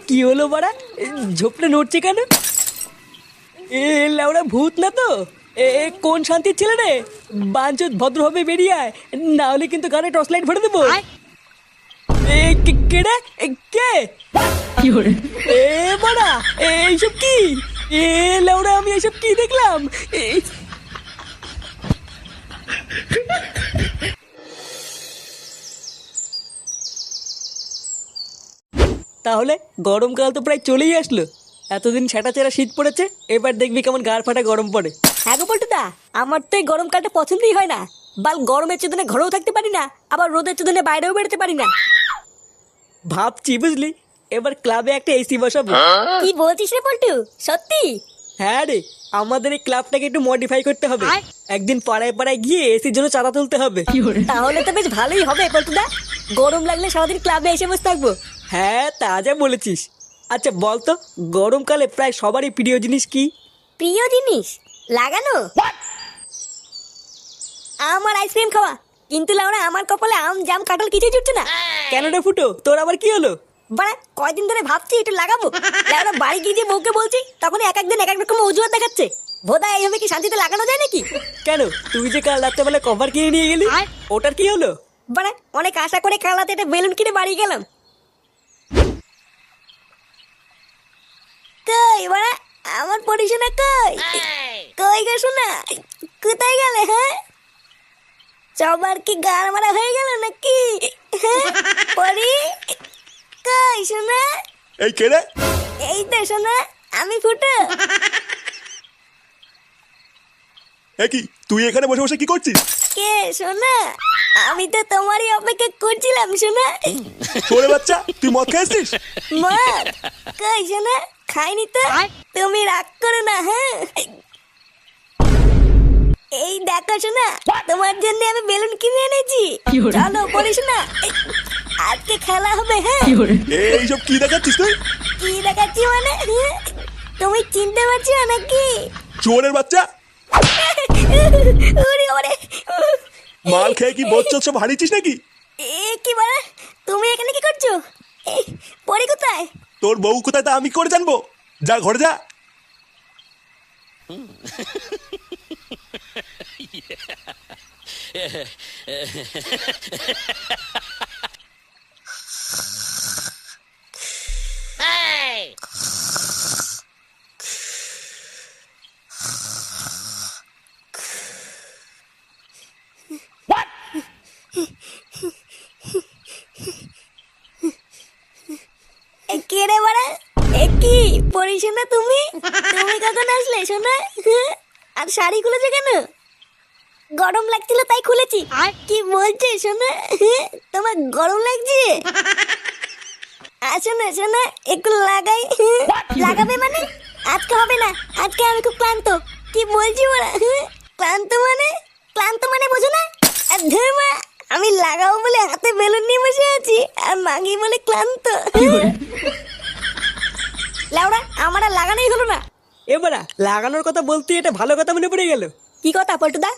কি হলো বাড়া? ঝোপটা নড়ছে কেন? এ লাউড়া ভূত না তো? কোন শান্তির ছেলে রে? বাঞ্চোত ভদ্রভাবে বেরিয়ে আয়, না হলে কিন্তু গানে টর্চ লাইট ভরে দেবো। কে রে? কে? এ বাড়া, এইসব কি? এ লাউড়া, আমি এইসব কি দেখলাম? এ, তাহলে গরমকাল তো প্রায় চলেই আসলো। এতদিন ছেঁটা চেরা শীত পড়েছে, এবার দেখবি কেমন গাড় ফাটা গরম পড়ে। হ্যাঁ গো পল্টুদা, আমার তো এই গরমকালটা পছন্দই হয় না। বাল গরমের চোদনে ঘরেও থাকতে পারি না, আবার রোদের চোদনে বাইরেও বেরোতে পারি না। ভাবছি বুঝলি, এবার ক্লাবে একটা এসি বসাবো। কি বলছিস রে পল্টু, সত্যি? হ্যাঁ রে, আমাদের এই ক্লাবটাকে একটু মডিফাই করতে হবে। একদিন পাড়ায় পাড়ায় গিয়ে এসির জন্য চাঁদা তুলতে হবে। তাহলে তো বেশ ভালোই হবে পল্টুদা। গরম লাগলে সারাদিন ক্লাবে এসে বসে থাকবো। হ্যাঁ, তা যা বলেছিস। আচ্ছা বলতো, গরমকালে প্রায় সবারই প্রিয় জিনিস কি? প্রিয় জিনিস লাগানো? আমার আইসক্রিম খাওয়া। কিন্তু লাউরা, আমার কপালে আম জাম কাঁঠাল কিছুই জুটছে না। কেন রে ফুটো, তোর আবার কি হলো? বাড়া, কয়দিন ধরে ভাবছি একটু লাগাবো। লাউরা, বাড়ি গিয়ে যে বউকে বলছি, তখন এক একদিন এক এক রকম অজুহাত দেখাচ্ছে। ভোদা, এইভাবে কি শান্তিতে লাগানো যায় নাকি? কেন, তুই যে কাল রাত্রেবেলা কভার কিনে নিয়ে গেলি, ওটার কি হলো? বাড়া, অনেক আশা করে কাল রাতে একটা বেলুন কিনে বাড়ি গেলাম। কই বাড়া, আমার পরিশোনা কই? কই গো শোনা, কোথায় গেলে? হ্যাঁ, সবার কি গার মারা হয়ে গেল নাকি? হ্যাঁ পরি, কই শোনা? এই কে রে? এই তো শোনা, আমি ফুটো। এ কি, তুই এখানে বসে বসে কি করছিস? কে শোনা? আমি তো তোমারই অপেক্ষা করছিলাম শোনা। তোরে বাচ্চা, তুই মদ খেয়েছিস? মদ? কই শোনা, খাইনি তো। তুমি রাগ করো না। হ্যাঁ, এই দেখো শোনা, তোমার জন্য আমি বেলুন কিনে এনেছি। চলো পড়ি শোনা, আজকে খেলা হবে। হ্যাঁ, এইসব কি দেখাচ্ছিস তুই? কি দেখাচ্ছি মানে? হ্যাঁ? তুমি চিনতে পারছো না নাকি? চোরের বাচ্চা, ওরে ওরে, মাল খেয়ে কি বচ্চত সব হারিয়েছিস নাকি? এ কি মানে? তুমি এখানে কি করছো? পরি কোথায়? তোর বউ কোথায় তা আমি কি করে জানবো? যা ঘরে যা। কে রে বাড়া? এ কি পরি শোনা, তুমি তুমি কখন আসলে শোনা? হ্যাঁ? আর শাড়ি খুলেছো কেন? গরম লাগছিল তাই খুলেছি। কি বলছে শোনা? হ্যাঁ? তোমার গরম লাগছে? আসো না শোনা, একটু লাগাই। হ্যাঁ? লাগাবে মানে? আজকে হবে না, আজকে আমি খুব ক্লান্ত। কি বলছি ওরা? হ্যাঁ? ক্লান্ত মানে? ক্লান্ত মানে বোঝো না? আর ধুর মা, আমি লাগাবো বলে হাতে বেলুন নিয়ে বসে আছি, আর মাগি বলে ক্লান্ত। লাউড়া, আমার আর লাগানোই হলো না। এবারা লাগানোর কথা বলতে এটা ভালো কথা মনে পড়ে গেল। কি কথা পল্টুদা?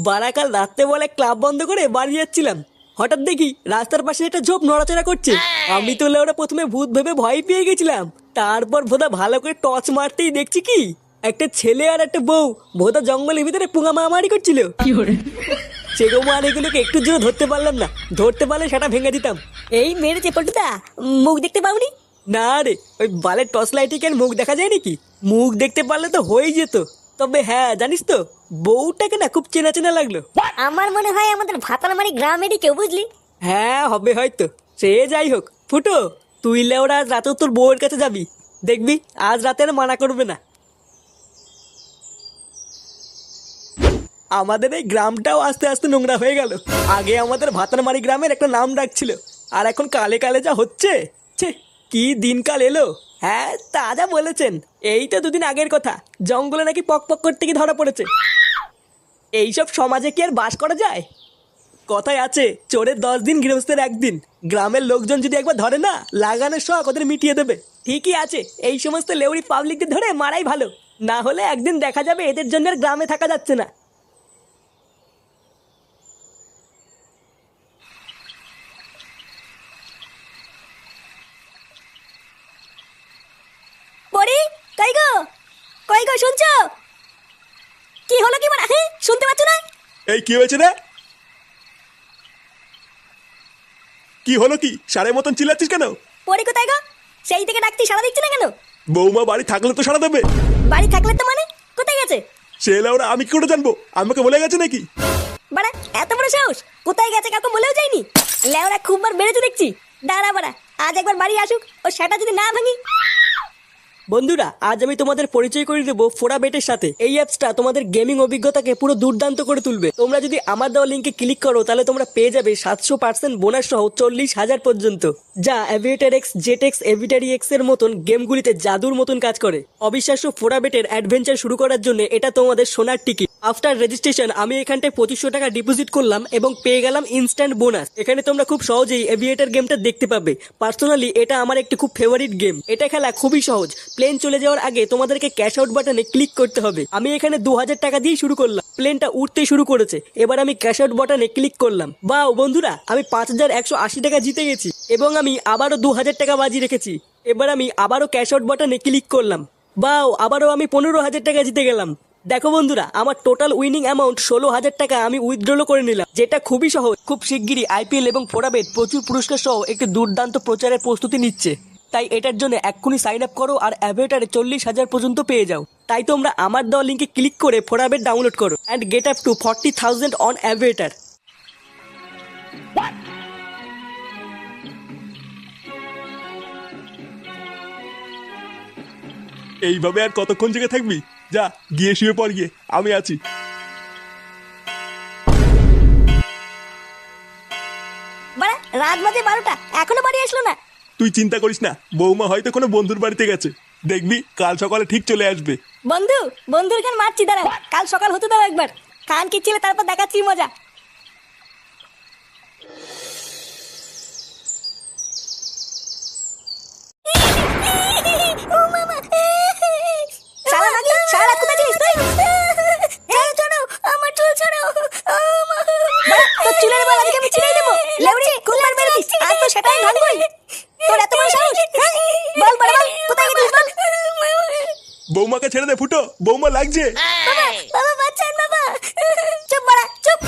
বারাকাল রাত্রে বলে ক্লাব বন্ধ করে বাড়ি যাচ্ছিলাম, হঠাৎ দেখি রাস্তার পাশে একটা ঝোপ নড়াচড়া করছে। আমি তো ওরা প্রথমে ভূত ভেবে ভয় পেয়ে গেছিলাম। তারপর ভোদা ভালো করে টর্চ মারতেই দেখছি কি একটা ছেলে আর একটা বউ ভোদা জঙ্গলের ভিতরে পুঙা মারামারি করছিল। সেরকম আর এগুলোকে একটুর জন্য ধরতে পারলাম না, ধরতে পারলে সেটা ভেঙে দিতাম। এই মেরেছে পল্টুদা, মুখ দেখতে পাওনি? না রে, ওই বালের টর্চ লাইটে কি আর মুখ দেখা যায় নাকি? মুখ দেখতে পারলে তো হয়েই যেত। তবে হ্যাঁ, জানিস তো, বউটাকে না খুব চেনা চেনা লাগলো। আমার মনে হয় আমাদের ভাতারমারি গ্রামেরই কেউ, বুঝলি? হ্যাঁ, হবে হয়তো। সে যাই হোক, ফুটো, তুই লেওরা আজ রাতে তোর বউয়ের কাছে যাবি, দেখবি আজ রাতে আর মানা করবে না। আমাদের এই গ্রামটাও আস্তে আস্তে নোংরা হয়ে গেল। আগে আমাদের ভাতারমারি গ্রামের একটা নাম ডাকছিল, আর এখন কালে কালে যা হচ্ছে, ছে, কি দিনকাল এলো। হ্যাঁ, তা যা বলেছেন। এই তো দুদিন আগের কথা, জঙ্গলে নাকি পক পক করতে গিয়ে ধরা পড়েছে। এইসব সমাজে কি আর বাস করা যায়? কথায় আছে, চোরের 10 দিন গৃহস্থের 1 দিন। গ্রামের লোকজন যদি একবার ধরে না, লাগানোর শখ ওদের মিটিয়ে দেবে। ঠিকই আছে, এই সমস্ত লেউড়ি পাবলিকদের ধরে মারাই ভালো। না হলে একদিন দেখা যাবে এদের জন্য আর গ্রামে থাকা যাচ্ছে না। শুনছো শুনছো? কি হলো কি বড়া? শুনতে পাচ্ছ না? এই কি হয়েছে রে? কি হলো কি? সারের মতন চিল্লাচ্ছিস কেন? পরি কোথায় গো? সেই থেকে ডাকছি, সাড়া দিচ্ছে না কেন? বৌমা বাড়ি থাকলে তো সারা দেবে। বাড়ি থাকলে তো মানে কোথায় গেছে? সে লাউরা আমি কি করে জানবো? আমাকে বলে গেছে নাকি? বাড়া এত বড় সাহস! কোথায় গেছে কাউকে বলেও যায়নি। লেওরা খুব বার বেড়েছে দেখছি। দাঁড়া বাড়া, আজ একবার বাড়ি আসুক, ও সেটা যদি না ভাঙি। বন্ধুরা, আজ আমি তোমাদের পরিচয় করে দেবো ফোরাবেটের সাথে। এই অ্যাপসটা তোমাদের গেমিং অভিজ্ঞতাকে পুরো দুর্দান্ত করে তুলবে। তোমরা যদি আমার দেওয়া লিঙ্কে ক্লিক করো তাহলে তোমরা পেয়ে যাবে 700% বোনাস সহ 40,000 পর্যন্ত, যা Aviator X, Jet X, Aviatrix X এর মতন গেমগুলিতে জাদুর মতন কাজ করে। অবিশ্বাস্য ফোরাবেটের অ্যাডভেঞ্চার শুরু করার জন্য এটা তোমাদের সোনার টিকিট। আফটার রেজিস্ট্রেশন আমি এখানটায় 2500 টাকা ডিপোজিট করলাম এবং পেয়ে গেলাম ইনস্ট্যান্ট বোনাস। এখানে তোমরা খুব সহজেই এভিয়েটার গেমটা দেখতে পাবে। পার্সোনালি এটা আমার একটি খুব ফেভারিট গেম। এটা খেলা খুবই সহজ। প্লেন চলে যাওয়ার আগে তোমাদেরকে ক্যাশ আউট বাটনে ক্লিক করতে হবে। আমি এখানে 2000 টাকা দিয়ে শুরু করলাম। প্লেনটা উঠতে শুরু করেছে, এবার আমি ক্যাশ আউট বাটনে ক্লিক করলাম। বাও বন্ধুরা, আমি 5180 টাকা জিতে গেছি এবং আমি আবারও 2000 টাকা বাজি রেখেছি। এবার আমি আবারও ক্যাশ আউট বাটনে ক্লিক করলাম। বাও, আবারও আমি 15,000 টাকা জিতে গেলাম। দেখো বন্ধুরা, আমার টোটাল উইনিং অ্যামাউন্ট 16,000 টাকা আমি উইথড্রল করে নিলাম, যেটা খুবই সহজ। খুব শিগগিরই আইপিএল এবং ফোরাবেট প্রচুর পুরস্কার সহ একটি দুর্দান্ত প্রচারের প্রস্তুতি নিচ্ছে। তাই এটার জন্য এক্ষুনি সাইন আপ করো আর অ্যাভিয়েটারে 40,000 পর্যন্ত পেয়ে যাও। তাই তোমরা আমার দেওয়া লিঙ্কে ক্লিক করে ফোরাবেট ডাউনলোড করো and get up to 40,000 on Aviator. এইভাবে আর কতক্ষণ জেগে থাকবি? যা গিয়ে শুয়ে পড় গিয়ে, আমি আছি। বাড়া রাত বাজে 12টা, এখনো বাড়ি আসলো না। তুই চিন্তা করিস না, বৌমা হয়তো কোনো বন্ধুর বাড়িতে গেছে। দেখবি কাল সকালে ঠিক চলে আসবে। বন্ধু, বন্ধুর গান মারছি, দাঁড়া কাল সকাল হতে দাও একবার। কান কিচ্ছিলে তারপর দেখাচ্ছি মজা। ও মামা, শালা নাকি, শালা কোথায় ছিলিস তুই? ছাড়ো, আমার চুল ছাড়ো। ও মা, তোর চুলের বাল আজকে আমি ছিঁড়ে দেবো। লেউড়ি কুলার মেরে দিস, আজ তো সেটাই ভাঙবই। তোর এত বড় সাহস? বল বল বল, কোথায় গেছিস বল। বৌমাকে ছেড়ে দে ফুটো, বৌমা লাগছে। বাবা, বাবা বাঁচান বাবা। চুপ বাড়া, চুপ।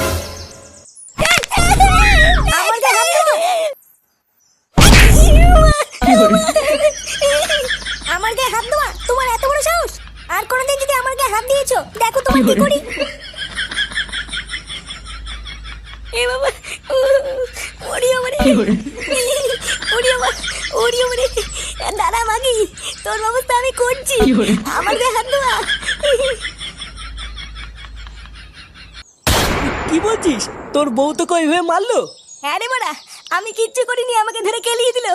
আমার গায়ে হাত দিলো। আমার গায়ে হাত দেওয়া তোমার এত বড় সাহস? আর কোনোদিন যদি আমার গায়ে হাত দিয়েছো, দেখো তোমার কি করি। এ বাবা, ওড়িও মানে, ওড়িও মা, ওড়িও মানে। দাদা মাগি, তোর ব্যবস্থা আমি করছি। আমার গায়ে হাত দেওয়া। কি বলছিস? তোর বউ তোকে ওইভাবে মারলো? হ্যাঁ রে বড়া, আমি কিচ্ছু করিনি, আমাকে ধরে কেলিয়ে দিল।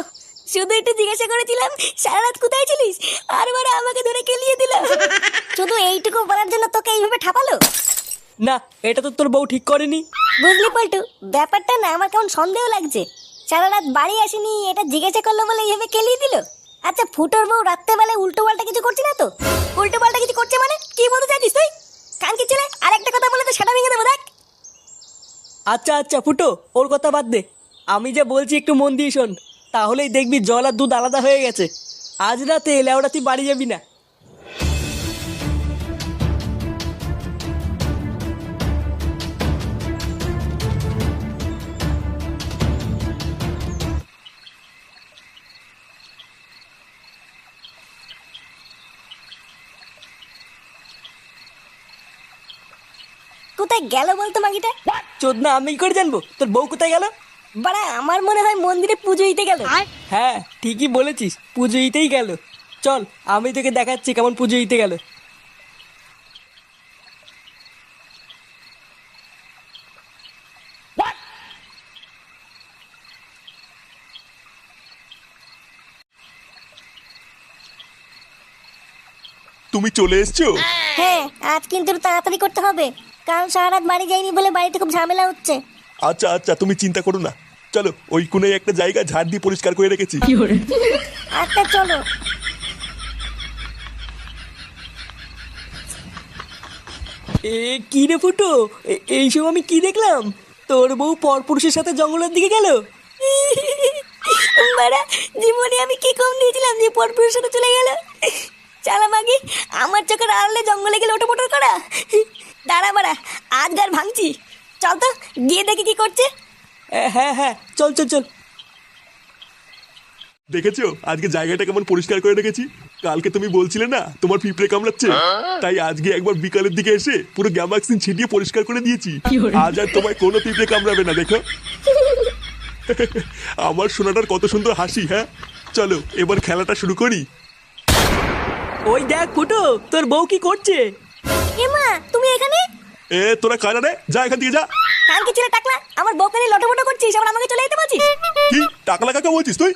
শুধু একটু জিজ্ঞাসা করেছিলাম সারা রাত কোথায় ছিলিস, আর বড়া আমাকে ধরে কেলিয়ে দিল। শুধু এইটুকু বলার জন্য তোকে এইভাবে ঠাপালো? না, এটা তো তোর বউ ঠিক করেনি। বুঝলি পল্টু, ব্যাপারটা না আমার কেমন সন্দেহ লাগছে। সারা রাত বাড়ি আসেনি, এটা জিজ্ঞাসা করলো বলে এইভাবে কেলিয়ে দিল। আচ্ছা ফুটোর বউ রাত্রেবেলায় উল্টো পাল্টা কিছু করছে না তো? উল্টো পাল্টা কিছু করছে মানে কি বলতে চাইছিস তুই? কান কি ছেলে, আর একটা কথা বলে তো সেটা ভেঙে দেবো দেখ। আচ্ছা আচ্ছা ফুটো, ওর কথা বাদ দে। আমি যা বলছি একটু মন দিয়ে শোন, তাহলেই দেখবি জল আর দুধ আলাদা হয়ে গেছে। আজ রাতে লেওড়া তুই বাড়ি যাবি না। কোথায় গেল বলতো মাগিটা? চোদনা, আমি কি করে জানবো তোর বউ কোথায় গেল? বাড়া আমার মনে হয় মন্দিরে পুজো দিতে গেল। হ্যাঁ ঠিকই বলেছিস, পুজো দিতেই গেল। চল আমি তোকে দেখাচ্ছি কেমন পুজো দিতে গেল। তুমি চলে এসছো? হ্যাঁ, আজ কিন্তু একটু তাড়াতাড়ি করতে হবে। কাল সারা রাত বাড়ি যাইনি বলে বাড়িতে খুব ঝামেলা হচ্ছে। আচ্ছা আচ্ছা, তুমি চিন্তা করো না। চলো ওই কোণে একটা জায়গা ঝাড় দিয়ে পরিষ্কার করে রেখেছি। আচ্ছা চলো। কি রে ফুটো, এইসব আমি কি দেখলাম? তোর বউ পরপুরুষের সাথে জঙ্গলের দিকে গেল? বাড়া জীবনে আমি কি কম দিয়েছিলাম যে পরপুরের সাথে চলে গেল। চালা মাগি, আমার চোখের আড়ালে জঙ্গলে গিয়ে লোটোপোটো করা। দাঁড়া বাড়া, আজ গার ভাঙছি। চল তো গিয়ে দেখি কি করছে। হ্যাঁ হ্যাঁ, চল চল চল। দেখেছো আজকে জায়গাটা কেমন পরিষ্কার করে রেখেছি? কালকে তুমি বলছিলে না তোমার পিঁপড়ে কামড়াচ্ছে, তাই আজকে একবার বিকালের দিকে এসে পুরো গ্যামাক্সিন ছিটিয়ে পরিষ্কার করে দিয়েছি। আজ আর তোমায় কোনো পিঁপড়ে কামড়াবে না, দেখো। আমার সোনাটার কত সুন্দর হাসি। হ্যাঁ চলো এবার খেলাটা শুরু করি। ওই দেখ ফুটো, তোর বউ কি করছে? এ মা, তুমি এখানে? এ তোরা কারা রে? যা এখান থেকে যা। কালকে ছেলে টাকলা, আমার বউকে নিয়ে লোটোপোটো করছিস, আবার আমাকে চলে যেতে বলছিস? কি টাকলা কাকা বলছিস তুই?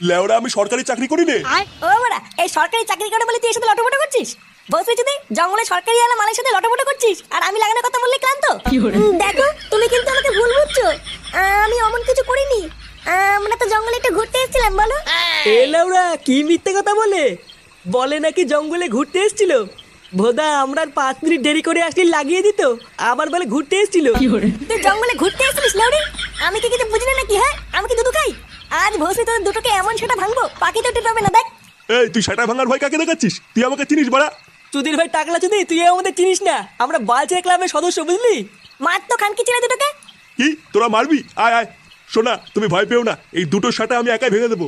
লেওরা আমি সরকারি চাকরি করি রে। ও বাড়া, এই সরকারি চাকরি করে বলে তুই এর সাথে লোটোপোটো করছিস? বসে যদি জঙ্গলে সরকারি আলা মালের সাথে লোটোপোটো করছিস, আর আমি লাগানোর কথা বললে ক্লান্ত। দেখো তুমি কিন্তু আমাকে ভুল বুঝছো, আমি অমন কিছু করিনি। আমরা তো জঙ্গলে একটু ঘুরতে এসেছিলাম, বলো। এ লেওরা কি মিথ্যে কথা বলে? বলে নাকি জঙ্গলে ঘুরতে এসেছিল। ভোদা আমরা আর 5 মিনিট দেরি করে আসলে লাগিয়ে দিত, আবার বলে ঘুরতে এসেছিল। তুই জঙ্গলে ঘুরতে এসেছিস লাউরি? আমি কি কিছু বুঝি না নাকি? হ্যাঁ, আমি কি দুধু খাই? আজ ভোসে তোর দুটোকে এমন সেটা ভাঙবো, পাখি তো টের পাবে না। দেখ এই তুই সেটা ভাঙার ভয় কাকে দেখাচ্ছিস? তুই আমাকে চিনিস বাড়া? চুদির ভাই টাকলা চুদি, তুই আমাদের চিনিস না, আমরা বালচে ক্লাবের সদস্য, বুঝলি? মার তো খানকি ছেলে দুটোকে। কি তোরা মারবি? আয় আয়। শোনা তুমি ভয় পেও না, এই দুটো সাটা আমি একাই ভেঙে দেবো।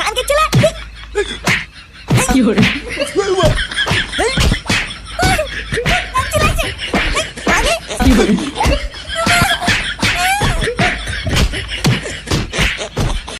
খানকি ছেলে। আগে